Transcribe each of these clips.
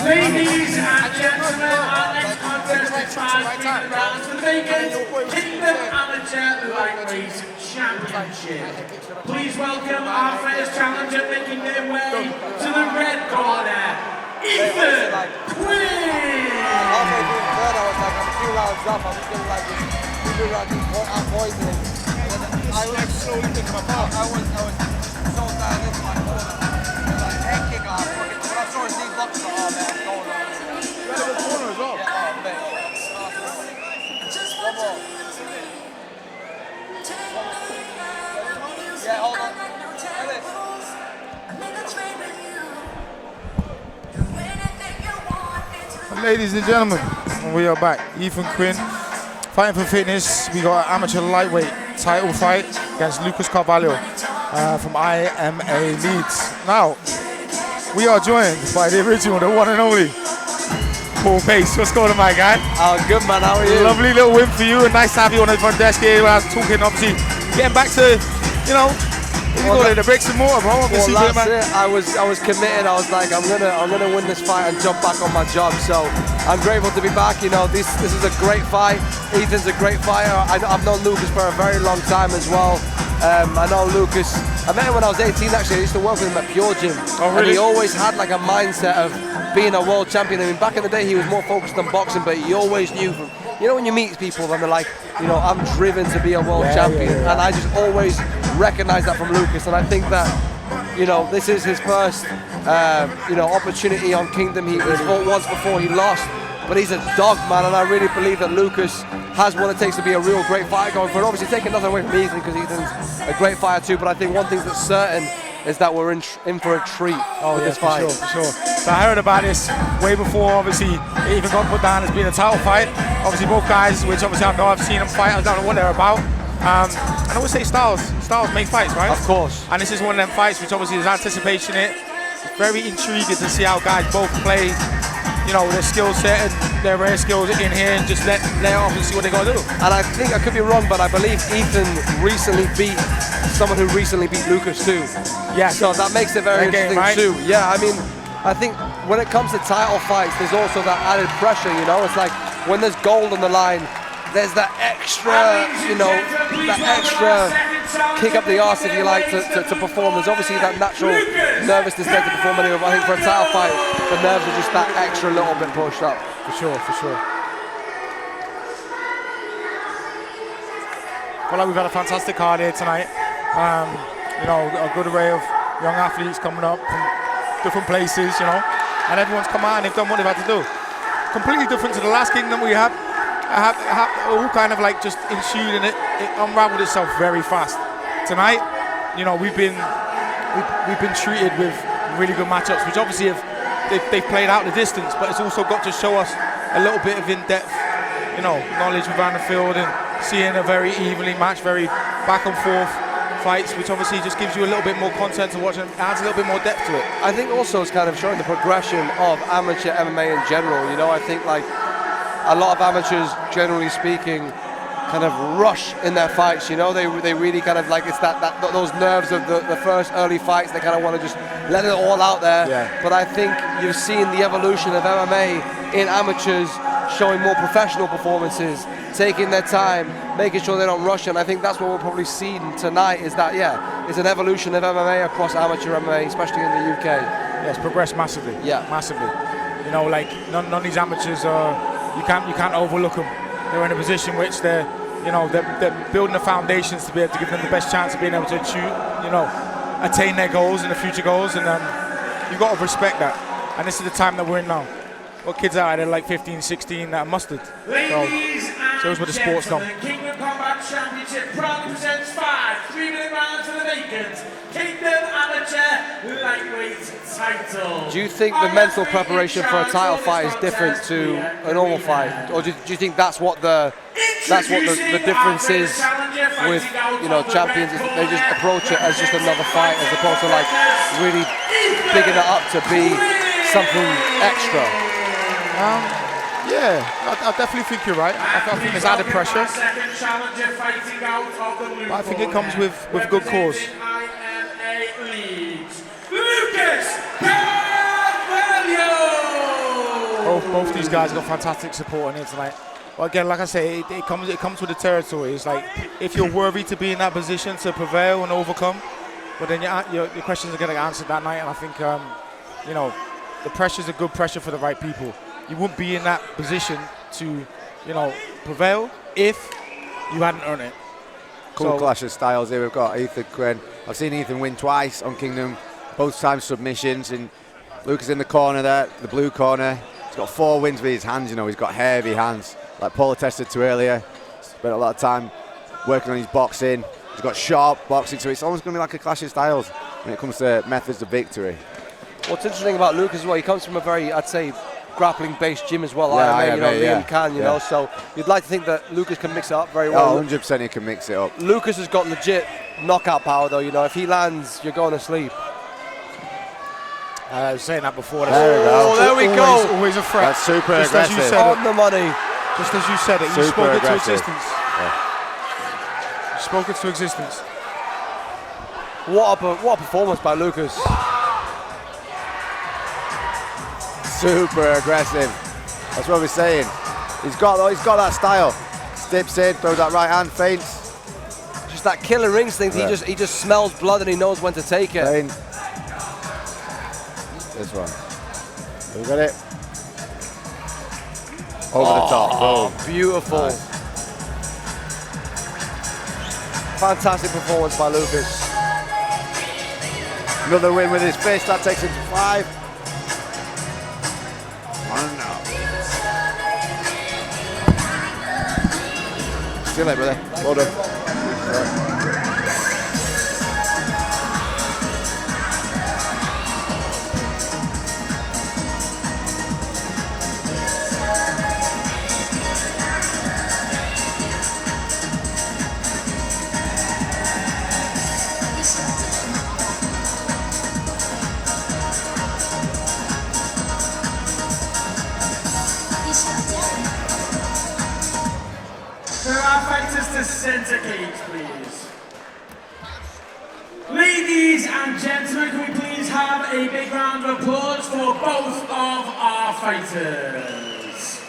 Ladies and gentlemen, our next contest is 5 rounds for the vacant Kingdom Amateur Lightweight Championship. Please welcome our first challenger making their way to the red corner, Ethan Quinn. Halfway through the third, I was like, I'm 2 rounds up, I'm just gonna like just 2 rounds I'm poisoning. I was slowly thinking about I was so down into my corner. Like head kick off. When I saw his knee blocked, oh man, I'm going on. You had a good corner as well. Yeah, oh man. One more. Yeah, hold on. Ladies and gentlemen, we are back. Ethan Quinn, fighting for fitness. We got an amateur lightweight title fight against Lucas Carvalho from IMA Leeds. Now, we are joined by the original, the one and only Paul Pace. What's going on, my guy? Oh, good man, how are you? Lovely little win for you, and nice to have you on the front desk here. I was talking, obviously, getting back to, you know, the bricks and mortar, bro. Well, that's it. I was committed. I was like, I'm gonna win this fight and jump back on my job. So I'm grateful to be back. You know, this is a great fight. Ethan's a great fighter. I've known Lucas for a very long time as well. I know Lucas. I met him when I was 18. Actually, I used to work with him at Pure Gym. Oh, really? And he always had like a mindset of being a world champion. I mean, back in the day, he was more focused on boxing, but he always knew from. You know, when you meet people and they're like, you know, I'm driven to be a world champion, and I just always recognize that from Lucas. And I think that, you know, this is his first, you know, opportunity on Kingdom. He's fought once before, he lost, but he's a dog, man. And I really believe that Lucas has what it takes to be a real great fighter going forward. Obviously, taking nothing away from Ethan because Ethan's a great fighter too. But I think one thing that's certain is that we're in for a treat with this fight. For sure. So I heard about this way before, obviously, it even got put down as being a title fight. Obviously, both guys, which obviously I know I've seen them fight, I don't know what they're about. And I always say styles make fights, right? Of course. And this is one of them fights which obviously there's anticipation in it. It's very intriguing to see how guys both play, you know, their skill set and their rare skills in here, and just let off and see what they got to do. And I think, I could be wrong, but I believe Ethan recently beat someone who recently beat Lucas too. Yeah. So that makes it very interesting right? too. Yeah, I mean, I think when it comes to title fights, there's also that added pressure, you know? It's like when there's gold on the line, there's that extra, you know, that extra kick up the arse, if you like, to perform. There's obviously that natural nervousness there to perform anyway, but I think for a title fight, the nerves are just that extra little bit pushed up. For sure. Well, we've had a fantastic card here tonight. You know, a good array of young athletes coming up from different places, you know, and everyone's come out and they've done what they've had to do. Completely different to the last Kingdom we had. All kind of like just ensued, and it unraveled itself very fast. Tonight, you know, we've been treated with really good matchups, which obviously they've played out the distance, but it's also got to show us a little bit of in-depth, you know, knowledge around the field, and seeing a very evenly matched, very back and forth fights, which obviously just gives you a little bit more content to watch and adds a little bit more depth to it. I think also it's kind of showing the progression of amateur MMA in general. You know, I think like a lot of amateurs, generally speaking, kind of rush in their fights. You know, they really kind of like, it's those nerves of the first early fights. They kind of want to just let it all out there. Yeah. But I think you've seen the evolution of MMA in amateurs, showing more professional performances, taking their time, making sure they don't rush. And I think that's what we'll probably see tonight, is that, yeah, it's an evolution of MMA across amateur MMA, especially in the UK. Yeah, it's progressed massively. Yeah. Massively. You know, like none of these amateurs are, you can't overlook them. They're in a position which they're building the foundations to be able to give them the best chance of being able to achieve, you know, attain their goals and the future goals, and you've got to respect that. And this is the time that we're in now. Got kids out there like 15, 16 that are mustard. So it's where the sports come. Kingdom Combat Championship proudly presents 5 3-minute rounds for the vacant Kingdom Amateur Lightweight title. Do you think the mental preparation for a title fight is different to a normal fight, or do you think that's what the difference is with, you know, champions? Is that they just approach it as just another fight, as opposed to like really bigging it up to be something extra? Yeah, I definitely think you're right. I think there's added pressure, but I think it comes with good cause. Lucas Carvalho! Both these guys got fantastic support in here tonight. But again, like I say, it comes with the territory. It's like if you're worthy to be in that position to prevail and overcome, but then your questions are getting answered that night. And I think you know, the pressure's a good pressure for the right people. You wouldn't be in that position to, you know, prevail if you hadn't earned it. Cool clash of styles here. We've got Ethan, Quinn. I've seen Ethan win twice on Kingdom, both times submissions. And Lucas in the corner there, the blue corner. He's got 4 wins with his hands, you know. He's got heavy hands. Like Paul attested to earlier, spent a lot of time working on his boxing. He's got sharp boxing, so it's almost going to be like a clash of styles when it comes to methods of victory. What's interesting about Luke as well, he comes from a very, I'd say, grappling-based gym as well. Yeah, Liam can, you know, so you'd like to think that Lucas can mix it up very well. Oh, 100% he can mix it up. Lucas has got legit knockout power, though, you know. If he lands, you're going to sleep. I was saying that before. There we go. Oh, there we go. Always a threat. That's super Just as you aggressive. said On the money. Just as you said it, you Super spoke it to aggressive. existence. You spoke it to existence. What a performance by Lucas. Super aggressive. That's what we're saying. He's got that style. Steps in, throws that right hand, feints. Just that killer instinct. Yeah. He just smells blood and he knows when to take it. Feint. This one. You got it. Over the top. Boom. Beautiful. Nice. Fantastic performance by Lucas. Another win with his fist. That takes him to 5. See you later, brother. Well done. For our fighters to centre cage, please. Ladies and gentlemen, can we please have a big round of applause for both of our fighters.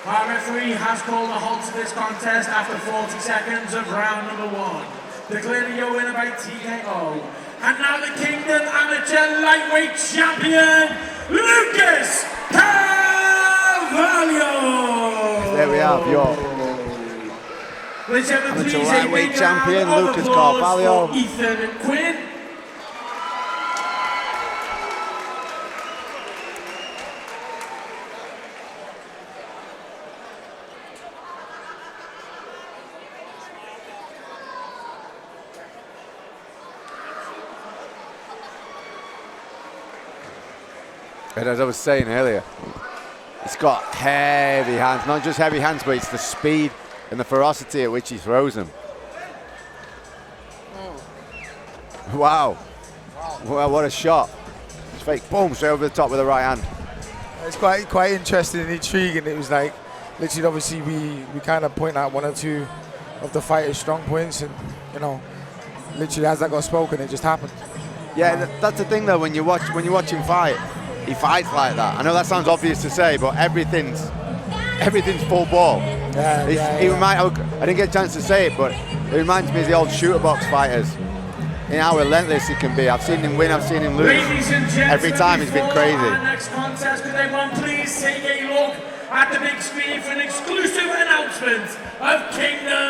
Our referee has called a halt to this contest after 40 seconds of round number 1. Declaring your winner by TKO. And now the Kingdom Amateur Lightweight Champion, Lucas Carvalho! There we have your Ladies and gentlemen, amateur please a lightweight big champion, round of Lucas applause Carvalho. for Ethan Quinn. And as I was saying earlier, it's got heavy hands. Not just heavy hands, but it's the speed and the ferocity at which he throws them. Wow. Wow, what a shot. It's fake, boom, straight over the top with the right hand. It's quite interesting and intriguing. It was like, literally, obviously, we kind of point out 1 or 2 of the fighter's strong points, and you know, literally as that got spoken, it just happened. Yeah, that's the thing though. When you watch him fight, he fights like that. I know that sounds obvious to say, but everything's full ball. I didn't get a chance to say it, but it reminds me of the old shooter box fighters. In how relentless he can be. I've seen him win, I've seen him lose. Ladies and gentlemen, every time he's been crazy. Our next contest, could everyone please take a look at the big screen for an exclusive announcement of Kingdom